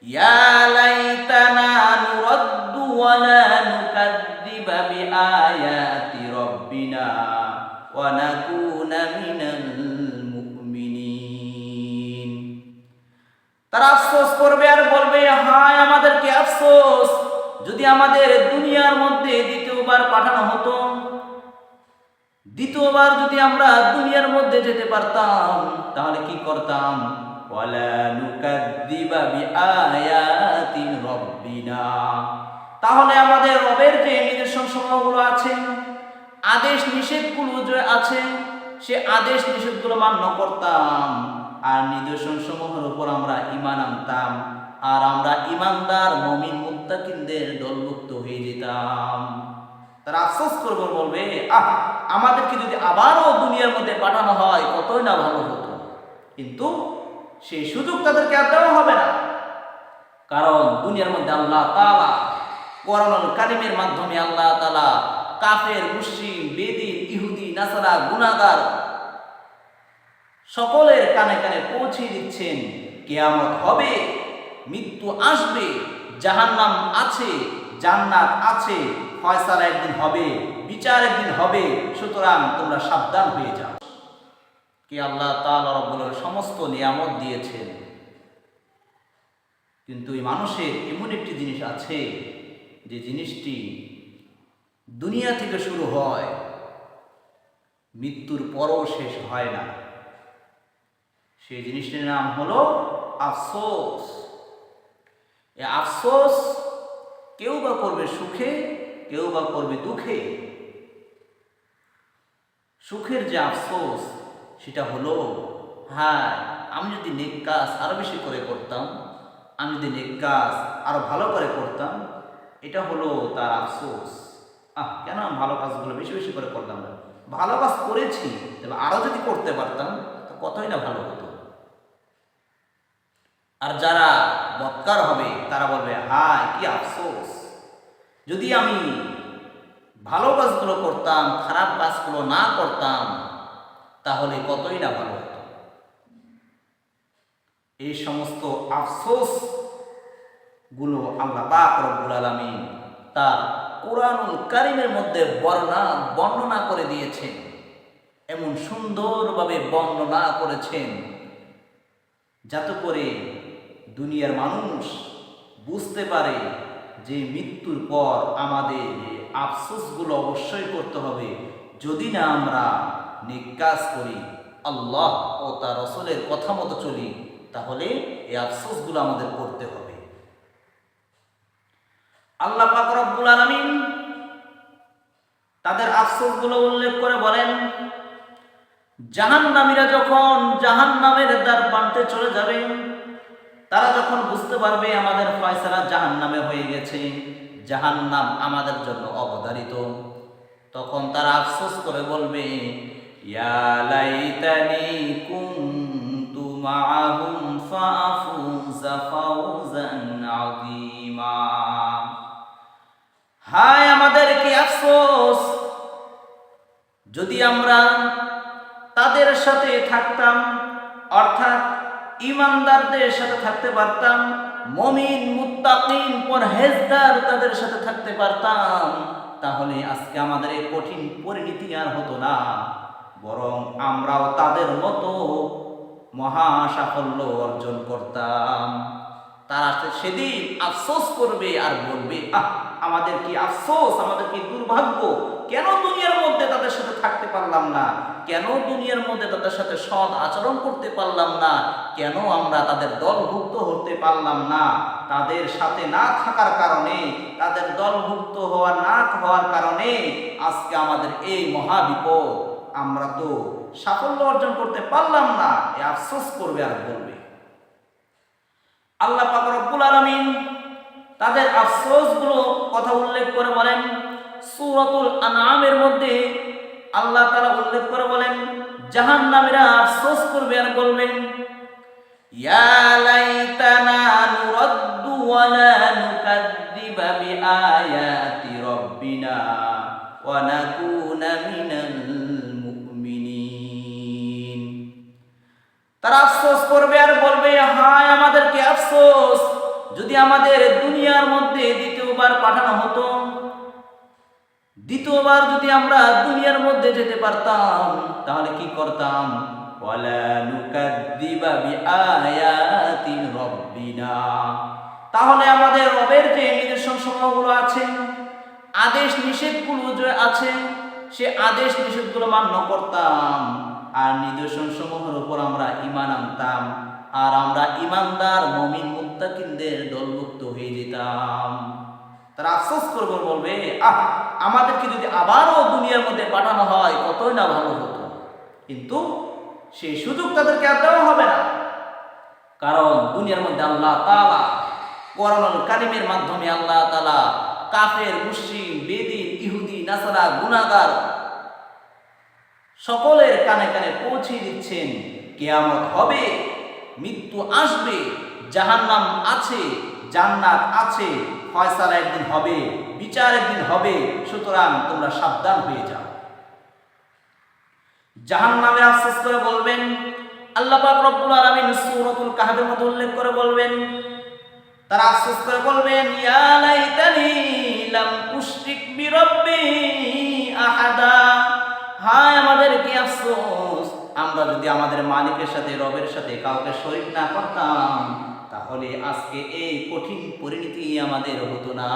ইয়া লাইতানা নুরাদ্দু ওয়া লা নুকাযযিবা বিআয়াতি রাব্বিনা ওয়া নাকুনা মিনাল মুমিনিন। তারা আফসোস করবে আর বলবে, হায় আমাদেরকে আফসোস, যদি আমাদের দুনিয়ার মধ্যে দ্বিতীয়বার পাঠানো হতো, দ্বিতীয়বার যদি আমরা দুনিয়ার মধ্যে যেতে পারতাম তাহলে কি করতাম? ওয়ালা নুকাযযিবা বিআয়াতি রাব্বিনা, তাহলে আমাদের রবের যে নিদর্শন সমূহগুলো আছে, আদেশ নিষেধগুলো যে আছে, সে আদেশ নিষেধগুলো মান্য করতাম আর নিদর্শন সমূহের উপর আমরা ঈমান আনতাম, আর আমরা ঈমানদার মুমিন মুত্তাকিনদের দলভুক্ত হয়ে যেতাম। তারা আফসোস করবে, বলবে, আমাদেরকে যদি আবারও দুনিয়ার মধ্যে পাঠানো হয় কতই না ভালো হতো। কিন্তু সেই সুযোগ তাদেরকে আর দেওয়া হবে না, কারণ দুনিয়ার মধ্যে আল্লাহ তাআলা কোরআনুল কারীমের মাধ্যমে আল্লাহ তাআলা কাফের, মুশরিক, বেদিন, ইহুদি, নাসারা, গুনাহগার সকলের কানে কানে পৌঁছে দিচ্ছেন কিয়ামত হবে, মৃত্যু আসবে, জাহান্নাম আছে, জান্নাত আছে, ফয়সালা একদিন হবে, বিচার একদিন হবে, সুতরাং তোমরা সাবধান হয়ে যাও। কি আল্লাহ তাআলা রব্বুল সমস্ত নিয়ামত দিয়েছেন, কিন্তু এই মানুষের এমন একটি জিনিস আছে যে জিনিসটি দুনিয়া থেকে শুরু হয়, মৃত্যুর পরও শেষ হয় না। সেই জিনিসটির নাম হলো আফসোস। এই আফসোস কেউ বা করবে সুখে, কেউ বা করবে দুঃখে। সুখের যে আফসোস সেটা হলো, হ্যাঁ আমি যদি নেক কাজ আরো বেশি করে করতাম, আমি যদি নেক কাজ আরো ভালো করে করতাম, এটা হলো তার আফসোস। কেন আমি ভালো কাজগুলো বেশি বেশি করে করতাম না? ভালো কাজ করেছি, তবে আরো যদি করতে পারতাম তো কতই না ভালো হতো। আর যারা বদকার হবে তারা বলবে, হায় কি আফসোস, যদি আমি ভালো কাজগুলো করতাম, খারাপ কাজগুলো না করতাম তাহলে কতই না ভালো হতো। এই সমস্ত আফসোস গুলো আল্লাহ পাক রব্বুল আলামিন তার কোরআনুল কারীমের মধ্যে বর্ণনা করে দিয়েছেন। এমন সুন্দরভাবে বর্ণনা করেছেন যাতে করে দুনিয়ার মানুষ বুঝতে পারে যে মৃত্যুর পর আমাদের আফসোসগুলো অবশ্যই করতে হবে। যদি না আমরা নেক কাজ করি, আল্লাহ ও তার রাসূলের কথা মতো চলি, তাহলে এই আফসোসগুলো আমাদের করতে হবে। আল্লাহ পাক রব্বুল আলামিন তাদের আফসোসগুলো উল্লেখ করে বলেন, জাহান্নামীরা যখন জাহান্নামের দ্বার প্রান্তে চলে যাবে, তারা যখন বুঝতে পারবে আমাদের ফয়সালা জাহান্নামে হয়ে গেছে, জাহান্নাম আমাদের জন্য অবধারিত, তখন তারা আফসোস করে বলবে, ইয়া লাইতানি কুনতু মাআহুম ফাআফুযা ফাওজান আযীমা। হায় আমাদের কি আফসোস, যদি আমরা তাদের সাথে থাকতাম, অর্থাৎ ঈমানদারদের সাথে থাকতে পারতাম, মুমিন মুত্তাকিন পরহেজগার তাদের সাথে থাকতে পারতাম, তাহলে আজকে আমাদের এই কঠিন পরিণতি আর হতো না, বরং আমরাও তাদের মতো মহা সাফল্য অর্জন করতাম। তারা সেদিন আফসোস করবে আর বলবে, আমাদের কি আফসোস, আমাদের কি দুর্ভাগ্য, কেন দুনিয়ার মধ্যে তাদের সাথে থাকতে পারলাম না, কেন দুনিয়ার মধ্যে তাদের সাথে সৎ আচরণ করতে পারলাম না, কেন আমরা তাদের দলভুক্ত হতে পারলাম না। তাদের সাথে না থাকার কারণে, তাদের দলভুক্ত হওয়ার কারণে আজকে আমাদের এই মহা বিপদ, আমরা তো সাফল্য অর্জন করতে পারলাম না, এই আফসোস করবে আর বলবে। আল্লাহ পাক রব্বুল আলামিন তাদের আফসোসগুলো কথা উল্লেখ করে বলেন, সূরাতুল আনআমের মধ্যে আল্লাহ তাআলা উল্লেখ করে বলেন, জাহান্নামীরা আফসোস করবে আর বলবেন, ইয়া লাইতানা নুরাদ্দু ওয়া লা নুকাযযিবা বিআয়াতি রাব্বিনা ওয়া নাকুনা মিনাল মুমিনিন। তারা আফসোস করবে আর বলবে, হায় আমাদেরকে আফসোস, যদি আমাদের দুনিয়ার মধ্যে দ্বিতীয়বার পাঠানো হতো, দ্বিতীয়বার যদি আমরা দুনিয়ার মধ্যে যেতে পারতাম, তাহলে কি করতাম? ওয়ালা নুকাদ্দিবা বিআয়াতি রাব্বিনা, তাহলে আমাদের রবের যে নিদর্শন সমূহগুলো আছে, আদেশ নিষেধগুলো যে আছে, সে আদেশ নিষেধগুলো মান্য করতাম, আর নিদর্শন সমূহের উপর আমরা ঈমান আনতাম, আর আমরা ঈমানদার মুমিন মুত্তাকিনদের দলভুক্ত হয়ে যেতাম। তারা আফসোস করবে, বলবে, আমাদেরকে যদি আবারও দুনিয়ার মধ্যে পাঠানো হয় কতই না ভালো হতো। কিন্তু সেই সুযোগ তাদেরকে আর দেওয়া হবে না, কারণ দুনিয়ার মধ্যে আল্লাহ তাআলা কোরআনুল কারীমের মাধ্যমে আল্লাহ তাআলা কাফের, মুশরিক, বেদিন, ইহুদি, নাসারা, গুনাহগার সকলের কানে কানে পৌঁছে দিচ্ছেন কিয়ামত হবে, মৃত্যু আসবে, জাহান্নাম আছে, জান্নাত আছে, ফয়সালা একদিন হবে, বিচার একদিন হবে, সুতরাং তোমরা সাবধান হয়ে যাও। জাহান্নামের আফসোস করে বলবেন, আল্লাহ পাক রব্বুল আলামিন সূরাতুল কাহফের মধ্যে উল্লেখ করে বলবেন, তারা আফসোস করে বলবেন, ইয়া লাইতানি লাম উশরিক বিরাব্বি আহাদা, হায় আমাদের কি আফসোস, আমরা যদি আমাদের মালিকের সাথে, রবের সাথে কাউকে শরীক না করতাম, তাহলে আজকে এই কঠিন পরিণতি আমাদের হতো না।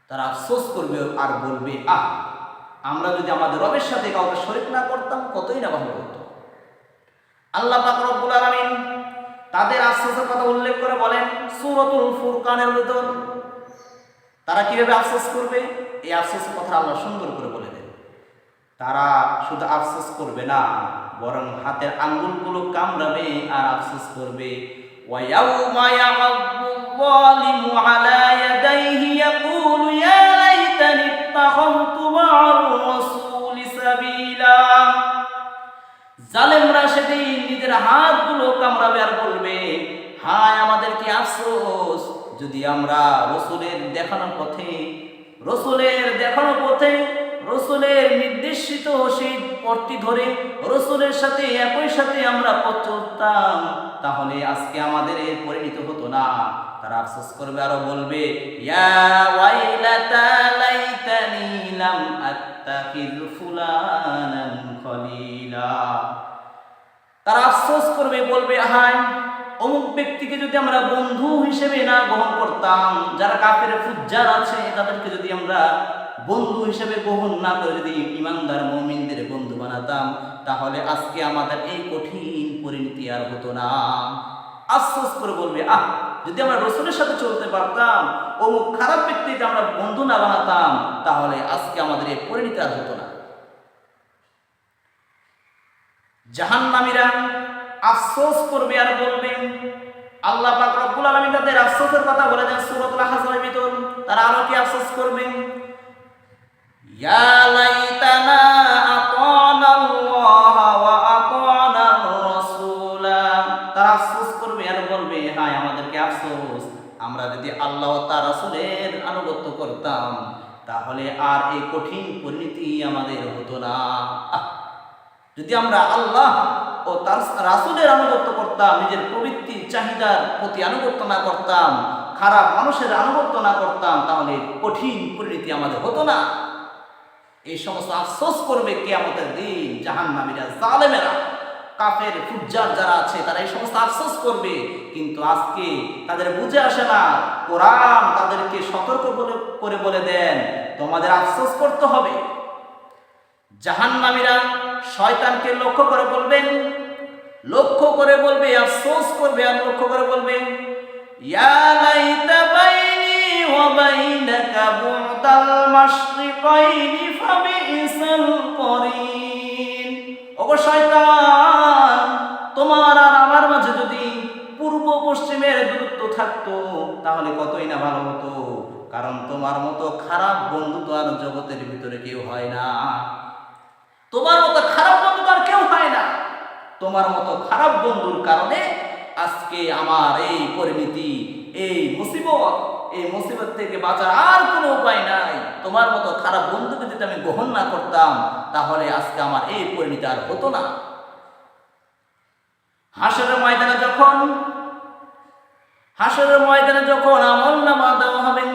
তারা আফসোস করবে আর বলবে, আমরা যদি আমাদের রবের সাথে কাউকে শরীক না করতাম কতই না ভালো হতো। আল্লাহ পাক রব্বুল আলামিন তাদের আফসোসের কথা উল্লেখ করে বলেন সূরাতুল ফুরকানের ভিতর। তারা কিভাবে আফসোস করবে, এই আফসোসের কথা আল্লাহ সুন্দর করে বলে দেন। তারা শুধু আফসোস করবে না, বরং হাতের আঙ্গুলগুলো কামড়াবে আর আফসোস করবে। ওয়ায়াউমা ইয়াগাব্বুল যালিমু আলা ইয়াদাইহি ইয়াকুলু ইয়া লাইতানি ইত্তাখাযতু মা'আর রাসূলি সাবিলা, জালেমরা সেদিন নিজের হাতগুলো কামড়াবে আর বলবে, হায় আমাদের কি আফসোস, যদি আমরা রসুলের দেখানো পথে, রসুলের নির্দেশিত সেই পথটি ধরে রসুলের সাথে একই সাথে আমরা পথ চলতাম, তাহলে আজকে আমাদের এর পরিণত হতো না। তারা আফসোস করবে আরো বলবে, ইয়া ওয়াইলাতা লাইতানি লাম আত্তাখিয ফুলানান খলিলা, তারা আফসোস করবে, বলবে, হায় অমুক ব্যক্তিকে যদি আমরা বন্ধু হিসেবে না গ্রহণ করতাম, যারা কাফের ফুজ্জার আছে তাদেরকে যদি আমরা বন্ধু হিসেবে গ্রহণ না করে যদি ঈমানদার মুমিনদের বন্ধু বানাতাম, তাহলে আজকে আমাদের এই কঠিন পরিণতি আর হতো না। আফসোস করে বলবে, যদি আমরা রাসূলের সাথে চলতে পারতাম, অমুক খারাপ ব্যক্তিকে আমরা বন্ধু না বানাতাম, তাহলে আজকে আমাদের এই পরিণতি আর হতো না। জাহান্নামীরা আফসোস করবে আর বলবে, আল্লাহ পাক রব্বুল আলামিন তাদের আফসোসের কথা বলে দেন সূরাতুল আহজাবের ভিতর। তারা আরো কি আফসোস করবে, ইয়া লাইতানা আতানা আল্লাহ ওয়া আতানা রাসূলা, তারা আফসোস করবে আর বলবে, হায় আমাদেরকে আফসোস, আমরা যদি আল্লাহ ও তার রাসূলের আনুগত্য করতাম, তাহলে আর এই কঠিন পরিণতি আমাদের হতো না। যদি আমরা আল্লাহ ও তার রাসূলের আনুগত্য করতাম, নিজের প্রবৃত্তি চাহিদার প্রতি আনুগত্য না করতাম, খারাপ মানুষের আনুগত্য না করতাম, তাহলে কঠিন পরিণতি আমাদের হতো না। এই সমস্ত আফসোস করবে কিয়ামতের দিন জাহান্নামীরা, জালেমেরা, কাফের ফুজ্জার যারা আছে, তারা এই সমস্ত আফসোস করবে। কিন্তু আজকে তাদের বুঝে আসে না, কোরআন তাদেরকে সতর্ক করে বলে দেন, তোমাদের আফসোস করতে হবে। জাহান্নামীরা শয়তানকে লক্ষ্য করে বলবে, আফসোস করবে আর লক্ষ্য করে বলবে, ইয়া লাইতা বাইনি ওয়া বাইনাকা বু'দাল মাশরিকাইনি ফাবিসাল করিন। ওগো শয়তান, তোমার আর আমার মাঝে যদি পূর্ব পশ্চিমের দূরত্ব থাকতো, তাহলে কতই না ভালো হতো, কারণ তোমার মতো খারাপ বন্ধু তো আর জগতের ভিতরে কেউ হয় না। তোমার মতো খারাপ বন্ধু আর কেউ হয় না। তোমার মতো খারাপ বন্ধুর কারণে আজকে আমার এই পরিণতি, এই মুসিবত থেকে বাঁচার আর কোনো উপায় নাই। তোমার মতো খারাপ বন্ধুকে যদি আমি গ্রহণ না করতাম, তাহলে আজকে আমার এই পরিণতি আর হতো না। হাসরের ময়দানে যখন হাসরের ময়দানে যখন আমলনামা দেওয়া হবে,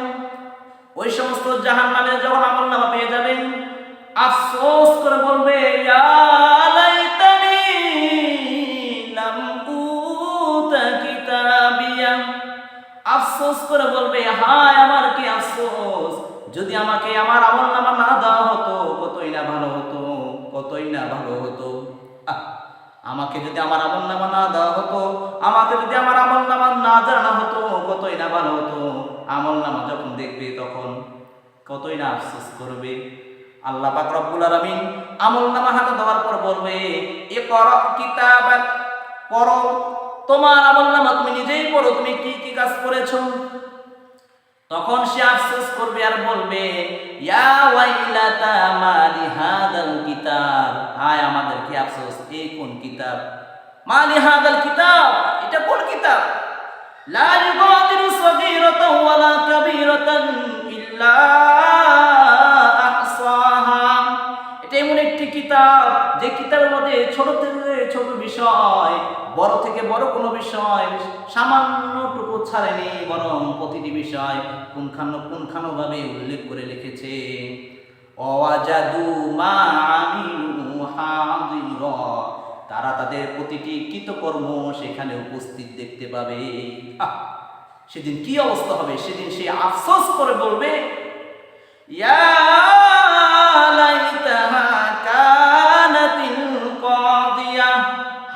ওই সমস্ত জাহান্নামীরা যখন আমলনামা পেয়ে যাবেন, আফসোস করে বলবে, ইয়া লাইতানি লাম উতা কিতাবিয়া। আফসোস করে বলবে, হায় আমার কি আফসোস, যদি আমাকে আমার আমলনামা না দেওয়া হতো কতই না ভালো হতো, কতই না ভালো হতো। আমাকে যদি আমার আমলনামা না দেওয়া হতো, আমাকে যদি আমার আমলনামা না জানা হতো কতই না ভালো হতো। আমলনামা যখন দেখবে তখন কতই না আফসোস করবে। আল্লাহ পাক রব্বুল আলামিন আমলনামা হাতে দেওয়ার পর বলবে, ইকরা কিতাবাক, পড়ো তোমার আমলনামা, তুমি নিজেই পড়ো তুমি কি কি কাজ করেছো। তখন সে আফসোস করবে আর বলবে, ইয়া ওয়াইলাতা মালি হাদাল কিতাব, হায় আমাদের কি আফসোস, এই কোন কিতাব, মালি হাদাল কিতাব, এটা কোন কিতাব, লা ইউগাদিরু সগীরাতান ওয়ালা কাবীরাতান ইল্লা আহসাহা। এটা এমন একটি কিতাব যে কিতাবের মধ্যে ছোট থেকে ছোট বিষয়, বড় থেকে বড় কোনো বিষয় সামান্যটুকু ছাড়েনি, বরং প্রতিটি বিষয় পুঙ্খানুপুঙ্খানুভাবে উল্লেখ করে লিখেছে। ওয়াজাদু মা আমিলু হাদিরা, তারা তাদের প্রতিটি কৃতকর্ম সেখানে উপস্থিত দেখতে পাবে। সেদিন কি অবস্থা হবে, সেদিন সে আফসোস করে বলবে, ইয়া লাইতাহা কানাতিল কাদিয়া,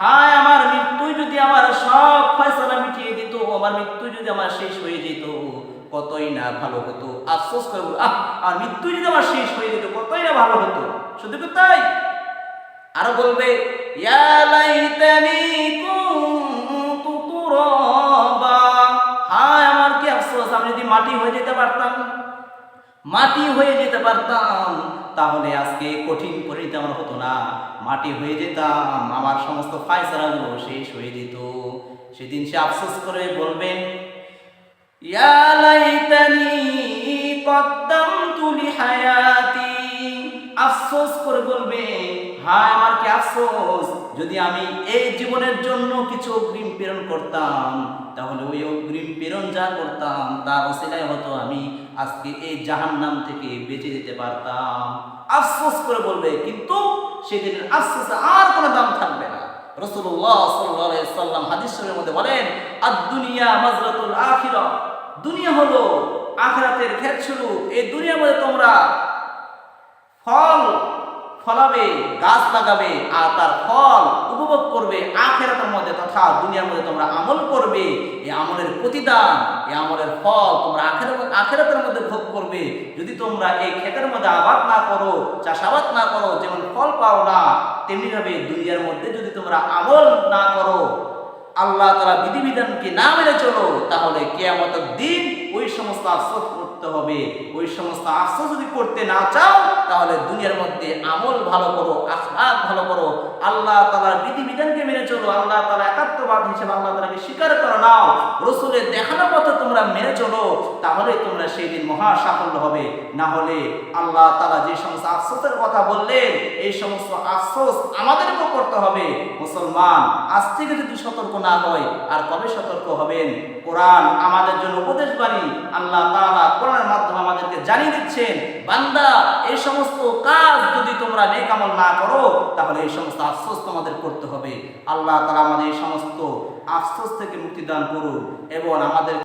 হায় আমার মৃত্যুই যদি আমার সব ফয়সালা মিটিয়ে দিত, আমার মৃত্যু যদি আমার শেষ হয়ে যেত কতই না ভালো হতো। আফসোস করে বলবো, আর মৃত্যু যদি আমার শেষ হয়ে যেত কতই না ভালো হতো। শুধু কি তাই, আরো বলবে, ইয়া লাইতানি কুনতু তুরাবা, হায় আমার কি আফসোস, আমি যদি মাটি হয়ে যেতে পারতাম, মাটি হয়ে যেতে পারতাম তাহলে আজকে কঠিন পরিণতি আমার হতো না, মাটি হয়ে যেতাম, আমার সমস্ত ফায়সালাগুলো শেষ হয়ে যেত। সেদিন সে আফসোস করে বলবেন, ইয়া লাইতানি কদ্দামতু লিহায়াতি, আফসোস করে বলবে, হায় আমার কি আফসোস, যদি আমি এই জীবনের জন্য কিছু অগ্রিম প্রেরণ করতাম, তাহলে ওই অগ্রিম প্রেরণ যা করতাম তার ওসিলায় হতো আমি আজকে এই জাহান্নাম থেকে বেঁচে যেতে পারতাম। আফসোস করে বলবে, কিন্তু সেদিন আফসোসে আর কোনো দাম থাকবে না। রাসূলুল্লাহ সাল্লাল্লাহু আলাইহি সাল্লাম হাদিস শরীফের মধ্যে বলেন, আদ-দুনিয়া মাজরাতুল আখিরাহ, দুনিয়া হলো আখিরাতের ক্ষেতস্বরূপ। এই দুনিয়ার মধ্যে তোমরা ফল ফলাবে, গাছ লাগাবে, আর তার ফল উপভোগ করবে আখিরাতের মধ্যে, তথা দুনিয়ার মধ্যে তোমরা আমল করবে, এই আমলের প্রতিদান, এই আমলের ফল তোমরা আখিরাতের মধ্যে ভোগ করবে। যদি তোমরা এই ক্ষেতের মধ্যে আবাদ না করো, চাষাবাদ না করো, যেমন ফল পাও না, তেমনিভাবে দুনিয়ার মধ্যে যদি তোমরা আমল না করো, আল্লাহ তাআলা বিধিবিধানকে না মেনে চলো, তাহলে কিয়ামতের দিন ওই সমস্ত আফসোস করতে হবে। ওই সমস্ত আফসোস যদি করতে না চাও, তাহলে দুনিয়ার মধ্যে আমল ভালো করো, আখলাক ভালো করো, আল্লাহ তাআলার বিধিবিধানকে মেনে চলো, আল্লাহ তাআলা একাত্মবাদ হিসেবে আল্লাহ তাআলাকে স্বীকার করে নাও, রাসূলের দেখানো পথে তোমরা মেনে চলো, তাহলে তোমরা সেই দিন মহা সাফল্য হবে। না হলে আল্লাহ তাআলা যে সমস্ত আফসোসের কথা বললেন, এই সমস্ত আফসোস আমাদেরকেও করতে হবে। মুসলমান আজ থেকে যদি সতর্ক না হয় আর কবে সতর্ক হবেন? কোরআন আমাদের জন্য উপদেশ বাণী, আল্লাহ তাআলা কোরআনের মাধ্যমে আমাদেরকে জানিয়ে দিচ্ছেন, বান্দা এই সমস্ত কাজ যদি তোমরা নেক আমল না করো, তাহলে এই সমস্ত আফসোস তোমাদের করতে হবে। আল্লাহ তাআলা আমাদের এই সমস্ত আফসোস থেকে মুক্তি দান করুন এবং আমাদের